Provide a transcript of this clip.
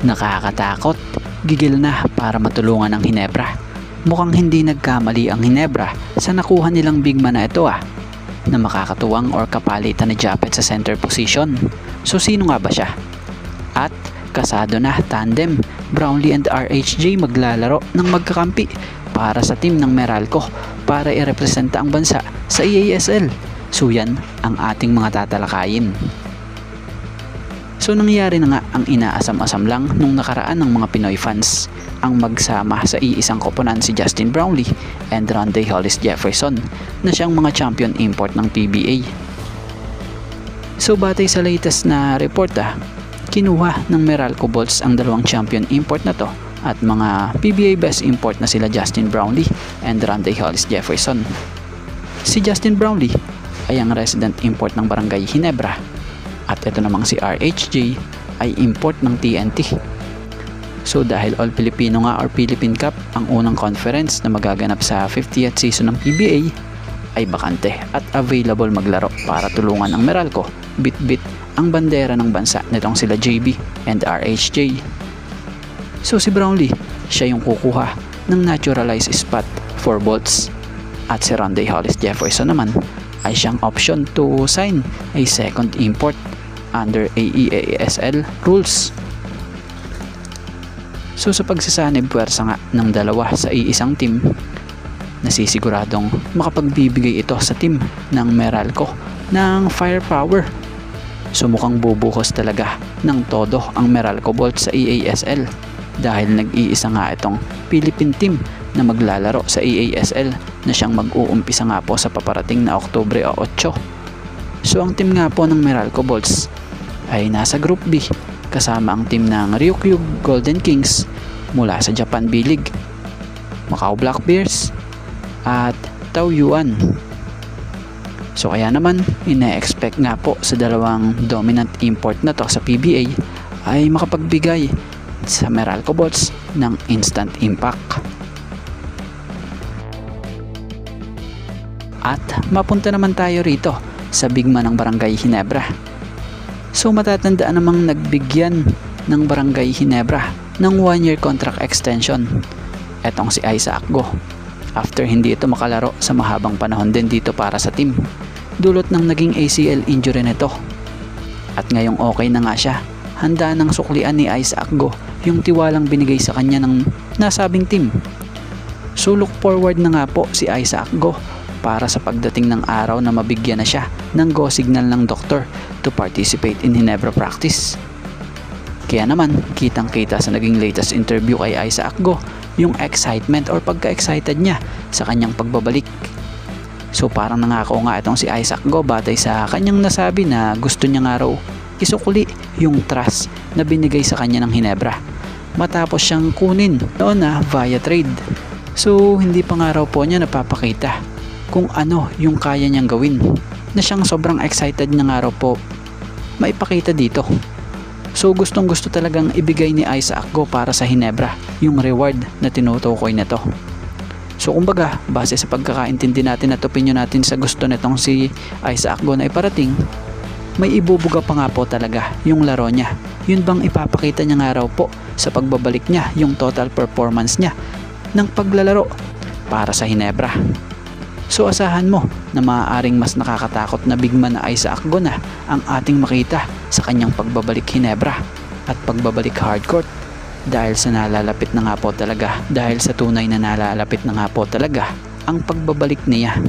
Nakakatakot, gigil na para matulungan ang Hinebra. Mukhang hindi nagkamali ang Hinebra sa nakuha nilang big man na ito na makakatuwang or kapalitan ni Japet sa center position. So sino nga ba siya? At kasado na tandem, Brownlee and RHJ maglalaro ng magkakampi para sa team ng Meralco para irepresenta ang bansa sa EASL. So yan ang ating mga tatalakayin. So nangyari na nga ang inaasam-asam lang nung nakaraan ng mga Pinoy fans, ang magsama sa iisang koponan si Justin Brownlee and Rondé Hollis Jefferson na siyang mga champion import ng PBA. So batay sa latest na report kinuha ng Meralco Bolts ang dalawang champion import na to at mga PBA best import na sila Justin Brownlee and Rondé Hollis Jefferson. Si Justin Brownlee ay ang resident import ng Barangay Hinebra at ito namang si RHJ ay import ng TNT. So dahil All Filipino nga or Philippine Cup ang unang conference na magaganap sa 50th season ng PBA ay bakante at available maglaro para tulungan ang Meralco bit-bit ang bandera ng bansa nitong sila JB and RHJ. So si Brownlee, siya yung kukuha ng naturalized spot for Bolts at si Rondé Hollis Jefferson naman ay siyang option to sign a second import under AEASL rules. So sa pagsasanib puwersa nga ng dalawa sa iisang team, nasisiguradong makapagbibigay ito sa team ng Meralco ng firepower. So mukhang bubuhos talaga ng todo ang Meralco Bolts sa EASL dahil nag-iisa nga itong Philippine team na maglalaro sa EASL na siyang mag-uumpisa nga po sa paparating na Oktubre 8. So ang team nga po ng Meralco Bolts ay nasa Group B kasama ang team ng Ryukyu Golden Kings mula sa Japan B-League, Macau Black Bears at Taoyuan. So kaya naman ine-expect nga po sa dalawang dominant import na to sa PBA ay makapagbigay sa Meralco Bolts ng instant impact. At mapunta naman tayo rito sa big man ng Barangay Hinebra. So matatandaan namang nagbigyan ng Barangay Hinebra ng 1-year contract extension etong si Isaac Go after hindi ito makalaro sa mahabang panahon din dito para sa team dulot ng naging ACL injury nito. At ngayong okay na nga siya, handa nang suklian ni Isaac Go yung tiwalang binigay sa kanya ng nasabing team. So look forward na nga po si Isaac Go para sa pagdating ng araw na mabigyan na siya ng go signal ng doktor to participate in Hinebra practice. Kaya naman, kitang-kita sa naging latest interview kay Isaac Go yung excitement or pagka-excited niya sa kanyang pagbabalik. So parang nangako nga itong si Isaac Go batay sa kanyang nasabi na gusto niya nga raw isukli yung trust na binigay sa kanya ng Hinebra matapos siyang kunin noon via trade. So hindi pa nga raw po niya napapakita kung ano yung kaya niyang gawin na siyang sobrang excited niya nga raw po maipakita dito. So gustong gusto talagang ibigay ni Isaac Go para sa Hinebra yung reward na tinutukoy nito. So kumbaga base sa pagkakaintindi natin at opinion natin sa gusto nitong si Isaac Go na iparating, may ibubuga pa nga po talaga yung laro niya. Yun bang ipapakita niya nga raw po sa pagbabalik niya yung total performance niya ng paglalaro para sa Hinebra. So asahan mo na maaaring mas nakakatakot na big man na Isaac Go na ang ating makita sa kanyang pagbabalik Hinebra at pagbabalik hardcourt dahil sa nalalapit na nga po talaga, dahil sa tunay na nalalapit na nga po talaga ang pagbabalik niya.